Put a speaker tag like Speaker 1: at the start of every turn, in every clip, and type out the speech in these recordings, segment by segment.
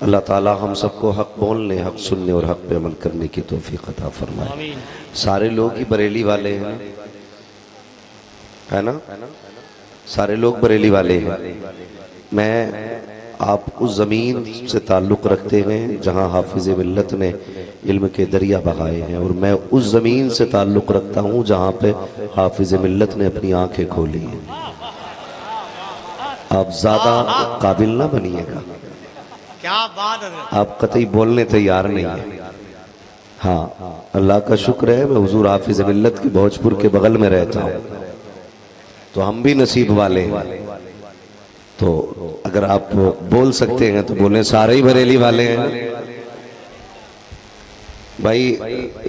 Speaker 1: اللہ تعالی ہم سب کو حق بولنے، حق سننے اور حق پہ عمل کرنے کی توفیق عطا فرمائے۔ سارے لوگ ہی بریلی والے ہیں، ہے نا؟ سارے لوگ بریلی والے ہیں۔ میں آپ اس زمین سے تعلق رکھتے ہیں جہاں حافظ ملت نے علم کے دریا بہائے ہیں، اور میں اس زمین سے تعلق رکھتا ہوں جہاں پہ حافظ ملت نے اپنی آنکھیں کھولی ہیں۔ آپ زیادہ قابل نہ بنیے گا،
Speaker 2: کیا بات ہے،
Speaker 1: آپ قطعی بولنے تیار نہیں ہیں۔ ہاں، اللہ کا شکر ہے میں حضور حافظ ملت کی بھوجپور کے بغل میں رہتا ہوں، تو ہم بھی نصیب والے ہیں۔ تو اگر آپ بول سکتے ہیں تو بولیں، سارے ہی بریلی والے ہیں بھائی۔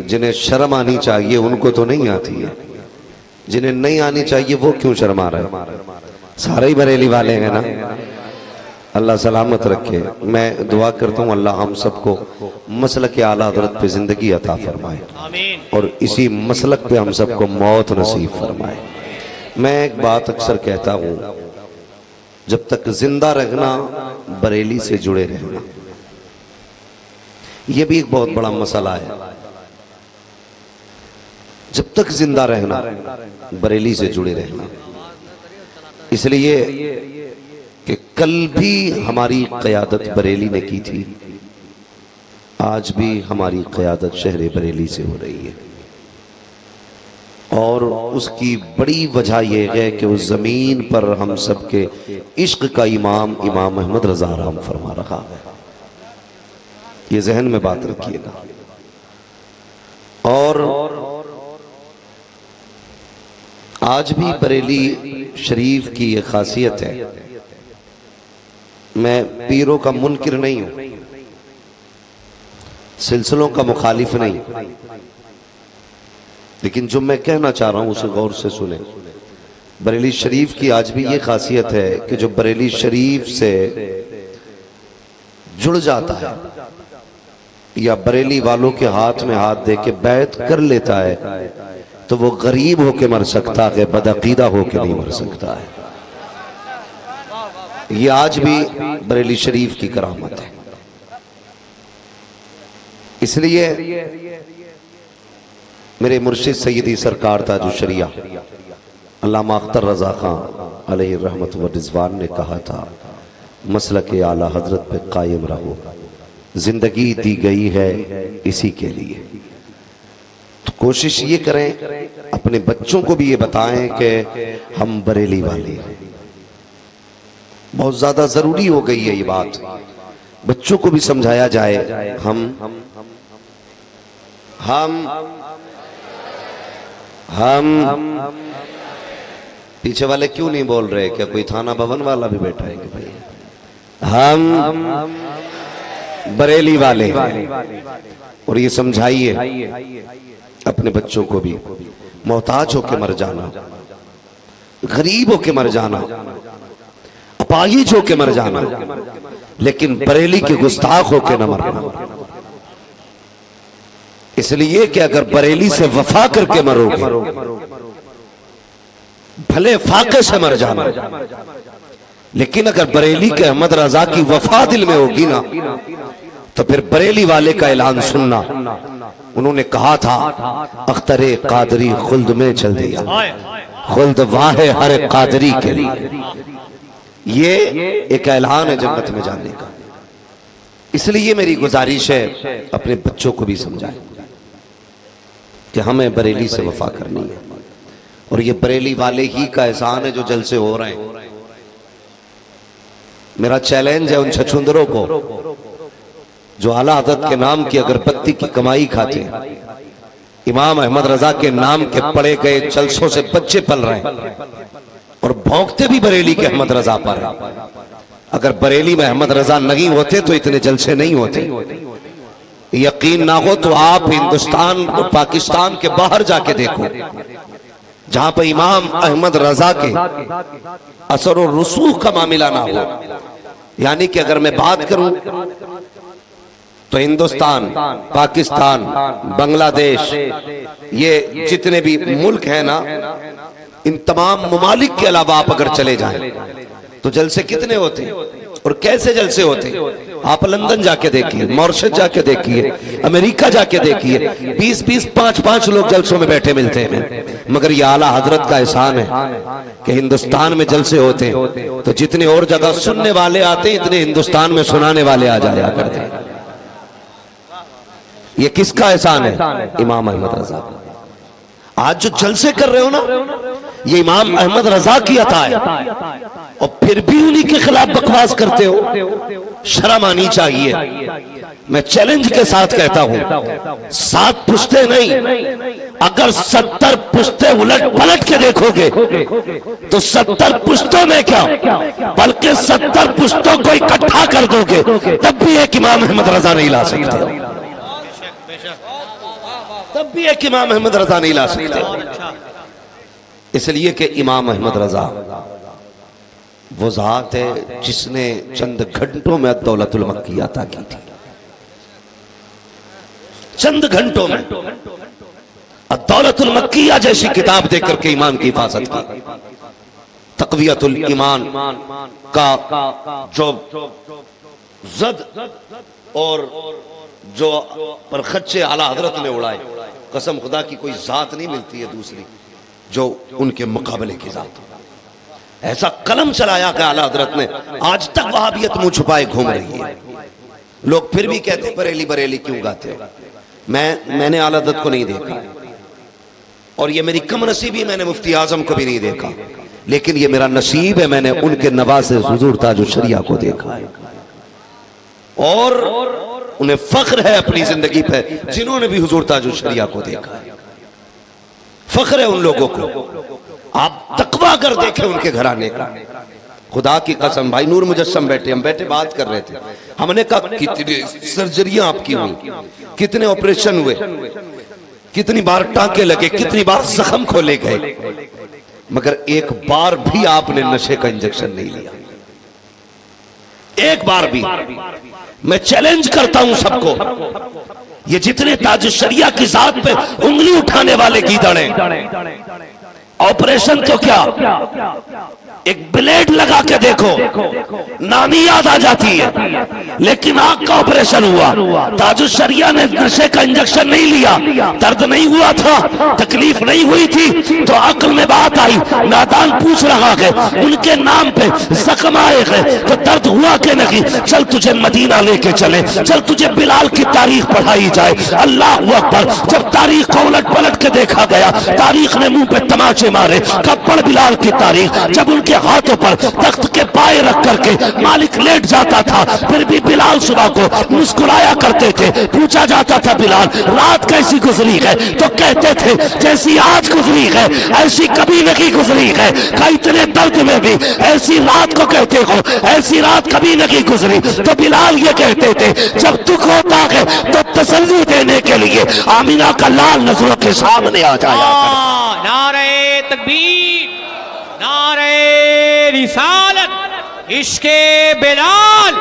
Speaker 1: جنہیں شرم آنی چاہیے ان کو تو نہیں آتی ہے، جنہیں نہیں آنی چاہیے وہ کیوں شرما رہے ہیں؟ سارے ہی بریلی والے ہیں نا۔ اللہ سلامت رکھے۔ میں دعا کرتا ہوں اللہ ہم سب کو مسلک اعلیٰ حضرت پہ زندگی عطا فرمائے،
Speaker 2: آمین۔
Speaker 1: اور اسی مسلک پہ ہم سب کو موت نصیب فرمائے۔ میں ایک بات اکثر کہتا ہوں، جب تک زندہ رہنا بریلی سے جڑے رہنا، یہ بھی ایک بہت بڑا مسئلہ ہے۔ جب تک زندہ رہنا بریلی سے جڑے رہنا، اس لیے کہ کل بھی ہماری قیادت بریلی نے کی تھی، آج بھی ہماری قیادت شہر بریلی سے ہو رہی ہے، اور اس کی بڑی وجہ یہ ہے کہ اس زمین پر ہم سب کے عشق کا امام احمد رضا آرام فرما رہا ہے۔ یہ ذہن میں بات رکھیے گا۔ اور آج بھی بریلی شریف کی یہ خاصیت ہے، میں پیروں کا منکر نہیں ہوں، سلسلوں کا مخالف نہیں، لیکن جو میں کہنا چاہ رہا ہوں اسے غور سے سنیں۔ بریلی شریف کی آج بھی یہ خاصیت ہے کہ جو بریلی شریف سے جڑ جاتا ہے یا بریلی والوں کے ہاتھ میں ہاتھ دے کے بیعت کر لیتا ہے، تو وہ غریب ہو کے مر سکتا ہے، بدعقیدہ ہو کے نہیں مر سکتا ہے۔ یہ آج بھی بریلی شریف کی کرامت ہے۔ اس لیے میرے مرشد سیدی سرکار تاج الشریعہ علامہ اختر رضا خان علیہ الرحمت والرضوان نے کہا تھا، مسلک اعلیٰ حضرت پہ قائم رہو، زندگی دی گئی ہے اسی کے لیے۔ تو کوشش یہ کریں، اپنے بچوں کو بھی یہ بتائیں کہ ہم بریلی والے ہیں۔ بہت زیادہ ضروری ہو گئی ہے یہ بات، بچوں کو بھی سمجھایا جائے۔ ہم پیچھے والے کیوں نہیں بول رہے؟ کیا کوئی تھانہ بھون والا بھی بیٹھا ہے کہ بھائی ہم بریلی والے ہیں؟ اور یہ سمجھائیے اپنے بچوں کو بھی، محتاج ہو کے مر جانا، غریب ہو کے مر جانا، اپاہج ہو کے مر جانا، لیکن بریلی کے گستاخ ہو کے نہ مرنا۔ اس لیے کہ اگر بریلی سے وفا کر کے مرو گے، بھلے فاقے سے مر جانا، لیکن اگر بریلی کے احمد رضا کی وفا دل میں ہوگی نا، تو پھر بریلی والے کا اعلان سننا۔ انہوں نے کہا تھا، اختر قادری خلد میں چل دیا، خلد واہ ہر قادری کے لیے۔ یہ ایک اعلان ہے جنت میں جانے کا۔ اس لیے میری گزارش ہے اپنے بچوں کو بھی سمجھائیں کہ ہمیں بریلی سے وفا کرنی ہے، اور یہ بریلی والے ہی کا احسان ہے جو جلسے ہو رہے ہیں۔ میرا چیلنج ہے ان چھچھندروں کو جو اعلیٰ حضرت کے نام کی اگربتی کی کمائی کھاتے ہیں، امام احمد رضا کے نام کے پڑے گئے جلسوں سے بچے پل رہے ہیں، اور بھونکتے بھی بریلی کے احمد رضا پر ہیں۔ اگر بریلی میں احمد رضا نہیں ہوتے تو اتنے جلسے نہیں ہوتے۔ یقین نہ ہو تو آپ ہندوستان اور پاکستان کے باہر جا کے دیکھو، جہاں پہ امام احمد رضا کے اثر و رسوخ کا معاملہ نہ ہو۔ یعنی کہ اگر میں بات کروں تو ہندوستان، پاکستان، بنگلہ دیش، یہ جتنے بھی ملک ہیں نا، ان تمام ممالک کے علاوہ آپ اگر چلے جائیں تو جلسے کتنے ہوتے ہیں؟ اور کیسے جلسے ہوتے ہیں آپ لندن جا کے دیکھیے، مورشس جا کے دیکھیے، امریکہ جا کے دیکھیے، 20-20 5-5 لوگ جلسوں میں بیٹھے ملتے ہیں، مگر یہ اعلیٰ حضرت کا احسان ہے کہ ہندوستان میں جلسے ہوتے ہیں تو جتنے اور جگہ سننے والے آتے ہیں اتنے ہندوستان میں سنانے والے آ جایا کرتے ہیں۔ یہ کس کا احسان ہے؟ امام احمد رضا۔ آج جو جلسے کر رہے ہو نا، یہ امام احمد رضا کی عطا ہے، اور پھر بھی انہی کے خلاف بکواس کرتے ہو، شرم آنی چاہیے۔ میں چیلنج کے ساتھ کہتا ہوں، 7 پشتے نہیں، اگر 70 پشتے الٹ پلٹ کے دیکھو گے تو 70 پشتوں میں کیا بلکہ 70 پشتوں کو اکٹھا کر دو گے تب بھی ایک امام احمد رضا نہیں لا سکتے، تب بھی ایک امام احمد رضا نہیں لا سکتے۔ اس لیے کہ امام احمد رضا وہ ذات ہے جس نے چند گھنٹوں میں الدولت المکیہ عطا کی تھی، چند گھنٹوں میں الدولت المکیہ جیسی کتاب دے کر کے ایمان کی حفاظت کی۔ تقویت الایمان کا جو زد اور جو پر خدشے اعلیٰ حضرت نے اڑائے، قسم خدا کی کوئی ذات نہیں ملتی ہے دوسری جو ان کے مقابلے کی ذات۔ ایسا قلم چلایا کہ اعلیٰ حضرت نے، آج تک وہابیت منہ چھپائے گھوم رہی ہے، لوگ پھر بھی کہتے ہیں بریلی بریلی کیوں گاتے ہو۔ میں نے اعلیٰ حضرت کو نہیں دیکھا، اور یہ میری کم نصیبی، میں نے مفتی اعظم کو بھی نہیں دیکھا، لیکن یہ میرا نصیب ہے، میں نے ان کے نواسے حضور تاج الشریعہ کو دیکھا ہے، اور انہیں فخر ہے اپنی زندگی پہ جنہوں نے بھی حضور تاج الشریعہ کو دیکھا ہے، فخر ہے ان لوگوں کو۔ آپ تقویٰ اگر دیکھیں ان کے گھرانے کا، خدا کی قسم، بھائی نور مجسم بیٹھے، ہم بیٹھے بات کر رہے تھے، ہم نے کہا کتنی سرجریاں آپ کی ہوئی، کتنے آپریشن ہوئے، کتنی بار ٹانکے لگے، کتنی بار زخم کھولے گئے، مگر ایک بار بھی آپ نے نشے کا انجیکشن نہیں لیا، ایک بار بھی۔ میں چیلنج کرتا ہوں سب کو، یہ جتنے تاج الشریعہ کی ذات پہ انگلی اٹھانے والے گیدڑیں، آپریشن تو کیا، ایک بلیڈ لگا کے دیکھو نامی یاد آ جاتی ہے، لیکن آنکھ کا آپریشن ہوا، تاج الشریعہ نے نشے کا انجیکشن نہیں لیا، درد نہیں ہوا تھا، تکلیف نہیں ہوئی تھی، تو عقل میں بات آئی، نادان پوچھ رہا ہے ان کے نام پہ زخم آئے گئے تو درد ہوا کہ نہیں، چل تجھے مدینہ لے کے چلے، چل تجھے بلال کی تاریخ پڑھائی جائے۔ اللہ اکبر، جب تاریخ کو الٹ پلٹ کے دیکھا گیا، تاریخ نے منہ پہ تماچے مارے، کب پڑھ بلال کی تاریخ، جب ان کے ہاتھوں پر تخت کے پائے رکھ کر کے مالک لیٹ جاتا تھا، پھر بھی بلال صبح کو مسکرایا کرتے تھے، پوچھا جاتا تھا بلال رات کیسی گزری ہے، تو کہتے تھے جیسی آج گزری ہے ایسی کبھی نہیں گزری ہے، کہ اتنے درد میں بھی ایسی رات کو کہتے ہو ایسی رات کبھی نہیں گزری۔ تو بلال یہ کہتے تھے جب دکھ ہوتا ہے تو تسلی دینے کے لیے آمینہ کا لال نظروں کے سامنے آ جایا کرتا۔
Speaker 2: نعرہ تکبیر، نعرہ رسالت، عشق بلال۔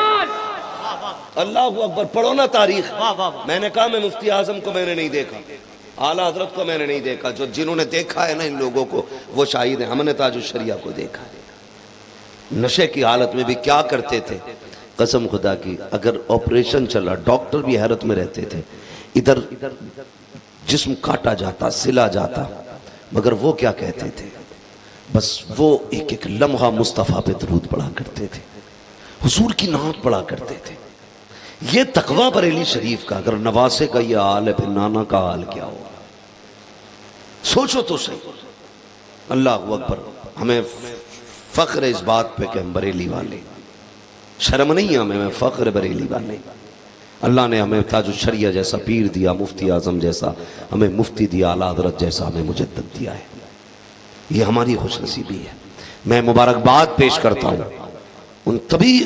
Speaker 1: اللہ اکبر، پڑھو نا تاریخ۔ میں نے کہا میں مفتی اعظم کو میں نے نہیں دیکھا، اعلیٰ حضرت کو میں نے نہیں دیکھا، جو جنہوں نے دیکھا ہے نا ان لوگوں کو وہ شاہد ہیں، ہم نے تاج الشریعہ کو دیکھا ہے۔ نشے کی حالت میں بھی کیا کرتے تھے، قسم خدا کی، اگر آپریشن چلا ڈاکٹر بھی حیرت میں رہتے تھے، ادھر جسم کاٹا جاتا، سلا جاتا، مگر وہ کیا کہتے تھے، بس وہ ایک ایک لمحہ مصطفیٰ پہ درود پڑھا کرتے تھے، حضور کی نعت پڑھا کرتے تھے۔ یہ تقویٰ بریلی شریف کا، اگر نواسے کا یہ حال ہے پھر نانا کا حال کیا ہوگا، سوچو تو صحیح۔ اللہ اکبر، ہمیں فخر ہے اس بات پہ کہ ہم بریلی والے، شرم نہیں ہمیں، فخر بریلی والے۔ اللہ نے ہمیں تاج الشریعہ جیسا پیر دیا، مفتی اعظم جیسا ہمیں مفتی دیا، اعلیٰ حضرت جیسا ہمیں مجدد دیا ہے، یہ ہماری خوش نصیبی ہے۔ میں مبارکباد پیش کرتا ہوں ان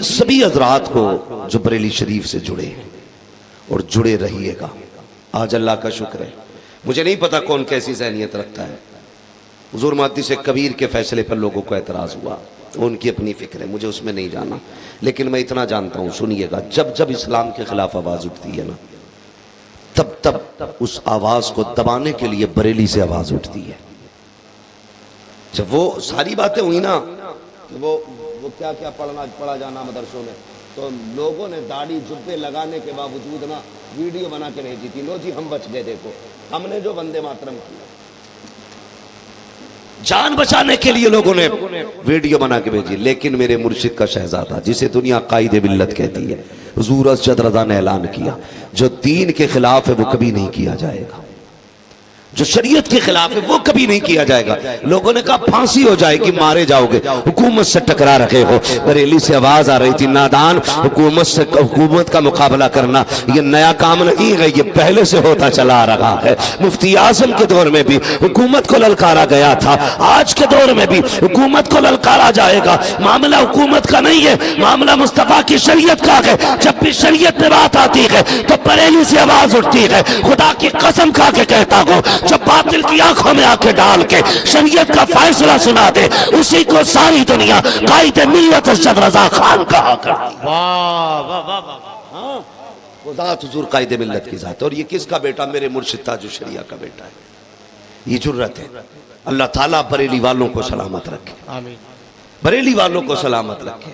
Speaker 1: سبھی حضرات کو جو بریلی شریف سے جڑے ہیں اور جڑے رہیے گا۔ آج اللہ کا شکر ہے، مجھے نہیں پتا کون کیسی ذہنیت رکھتا ہے، حضور محدث کبیر کے فیصلے پر لوگوں کو اعتراض ہوا، ان کی اپنی فکر ہے، مجھے اس میں نہیں جانا، لیکن میں اتنا جانتا ہوں، سنیے گا، جب جب اسلام کے خلاف آواز اٹھتی ہے نا، تب تب اس آواز کو دبانے کے لیے بریلی سے آواز اٹھتی ہے۔ جب وہ ساری باتیں ہوئی نا، وہ وہ کیا کیا پڑھا جانا مدرسوں میں، تو لوگوں نے داڑھی جبے لگانے کے باوجود نا ویڈیو بنا کے بھیجی تھی، لو جی ہم بچ گئے، دیکھو ہم نے جو وندے ماترم کیا، جان بچانے کے لیے لوگوں نے ویڈیو بنا کے بھیجی۔ لیکن میرے مرشد کا شہزادہ جسے دنیا قائد ملت کہتی ہے، حضور ارشد رضا نے اعلان کیا، جو دین کے خلاف ہے وہ کبھی نہیں کیا جائے گا، جو شریعت کے خلاف ہے وہ کبھی نہیں کیا جائے گا۔ لوگوں نے کہا پھانسی ہو جائے گی، مارے جاؤ گے، حکومت سے ٹکرا رکھے ہو۔ بریلی سے آواز آ رہی تھی، نادان، حکومت کا مقابلہ کرنا یہ نیا کام نہیں ہے، یہ پہلے سے ہوتا چلا رہا ہے۔ مفتی اعظم کے دور میں بھی حکومت کو للکارا گیا تھا، آج کے دور میں بھی حکومت کو للکارا جائے گا۔ معاملہ حکومت کا نہیں ہے، معاملہ مصطفیٰ کی شریعت کا ہے۔ جب بھی شریعت میں بات آتی ہے تو بریلی سے آواز اٹھتی ہے۔ خدا کی قسم کھا کے کہتا ہوں، جب باطل کی آنکھوں میں آنکھیں ڈال کے شریعت کا فیصلہ سنا دے، اسی کو ساری دنیا قائد ملت ارشد رضا خان کہا کرتی ہے۔
Speaker 2: واہ واہ واہ واہ،
Speaker 1: وہ ذات حضور قائد ملت کی ذات، اور یہ کس کا بیٹا؟ میرے مرشد تاج الشریعہ کا بیٹا ہے۔ یہ جرت ہے۔ اللہ تعالیٰ بریلی والوں کو سلامت رکھے،
Speaker 2: آمین۔
Speaker 1: بریلی والوں کو سلامت رکھے۔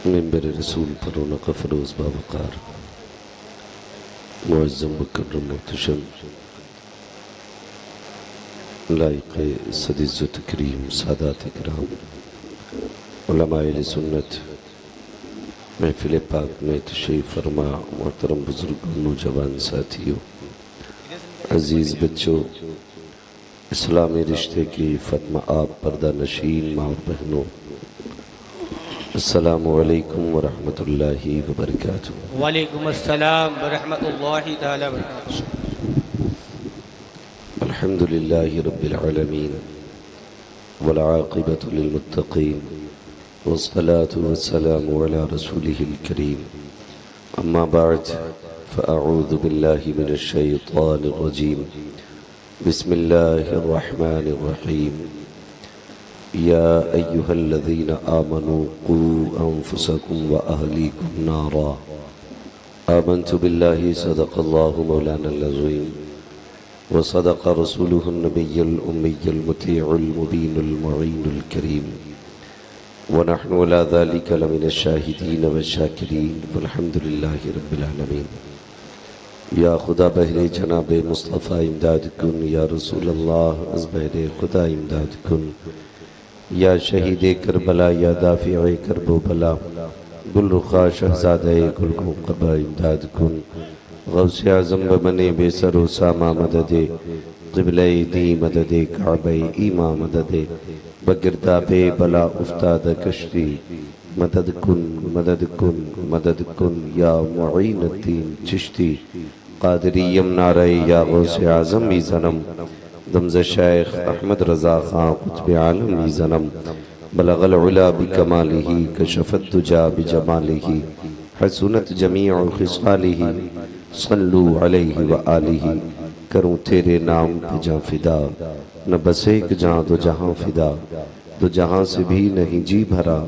Speaker 1: منبر رسول پر رونق فروز باوقار، معظم مکرم محتشم، لائق صد عزت تکریم سادات اکرام، علماء اہل سنت، محفل پاک میں تشریف فرما محترم بزرگوں، نوجوان ساتھیوں، عزیز بچوں، اسلامی رشتے کی فتم آپ پردہ نشین ماں اور بہنوں، السلام علیکم ورحمۃ اللہ وبرکاتہ۔
Speaker 2: وعلیکم السلام ورحمۃ اللہ تعالی وبرکاتہ۔
Speaker 1: الحمدللہ رب العالمین والعاقبۃ للمتقین والصلاة والسلام علی رسولہ الکریم، اما بعد فاعوذ باللہ من الشیطان الرجیم، بسم اللہ الرحمن الرحیم، یا ایہا الذین آمنوا قوا انفسکم واہلیکم نارا، آمنت باللہ صدق اللہ مولانا العظیم وصدق رسولہ النبی الأمی المطیع المبین المعین الکریم، ونحن على ذلك لمن الشاہدین والشاکرین والحمد للہ رب العالمین۔ یا خدا بہر جناب مصطفیٰ امداد کن، یا رسول اللہ از بہر خدا امداد کن، یا شہید کربلا، یا دافع کرب و بلا، گل رخا شہزادہ گل قبا امداد کن، غوث اعظم بمن بے سر و ساما مدد، قبلہ دی مدد، کعبہ ایما مدد، بگرداب بلا افتاد کشتی، مدد کن مدد کن مدد کن، یا معین الدین چشتی، قادریم نعرہ یا غوث اعظم ای زنم، دمز شیخ احمد رضا خان قطب عالم ای زنم، بلغ العلا بکمالہ، کشف الدجا بجمالہ، حسنت جمیع خصالہ، صلو علیہ وآلہ، کروں تیرے نام پہ جاں فدا، نہ بس ایک جاں دو جہاں فدا، دو جہاں سے بھی نہیں جی بھرا،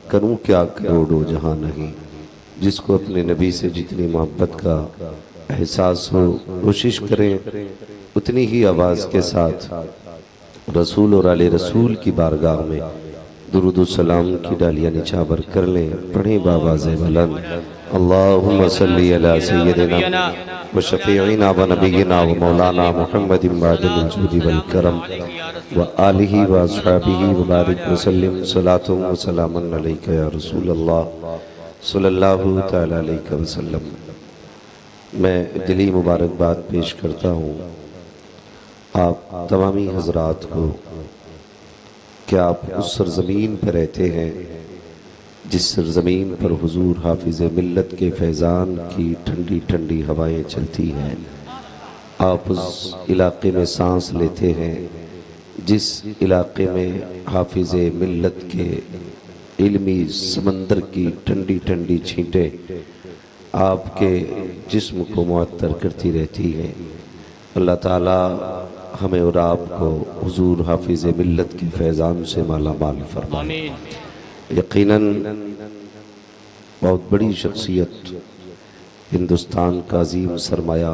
Speaker 1: کروں کیا کروڑوں جہاں نہیں۔ جس کو اپنے نبی سے جتنی محبت کا احساس ہو، کوشش کریں اتنی ہی آواز کے ساتھ رسول اور آل رسول کی بارگاہ میں درود و سلام کی ڈالیاں نچھاور کر لیں۔ پڑھیں باواز بلند، اللہم صلی علی سیدنا و شفیعنا و نبینا و مولانا محمد بعد الجود والکرم و آلہ و اصحابہ و بارک وسلم، صلاۃ و سلام علیکہ یا رسول اللہ صلی اللہ تعالی علیہ وسلم۔ میں دلی مبارکباد پیش کرتا ہوں آپ تمامی حضرات کو کہ آپ اس سرزمین پر رہتے ہیں جس سرزمین پر حضور حافظ ملت کے فیضان کی ٹھنڈی ٹھنڈی ہوائیں چلتی ہیں، آپ اس علاقے میں سانس لیتے ہیں جس علاقے میں حافظ ملت کے علمی سمندر کی ٹھنڈی ٹھنڈی چھینٹیں آپ کے جسم کو معطر کرتی رہتی ہیں۔ اللہ تعالیٰ ہمیں اور آپ کو حضور حافظ ملت کے فیضان سے مالا مال فرمائے۔ یقیناً بہت بڑی شخصیت، ہندوستان کا عظیم سرمایہ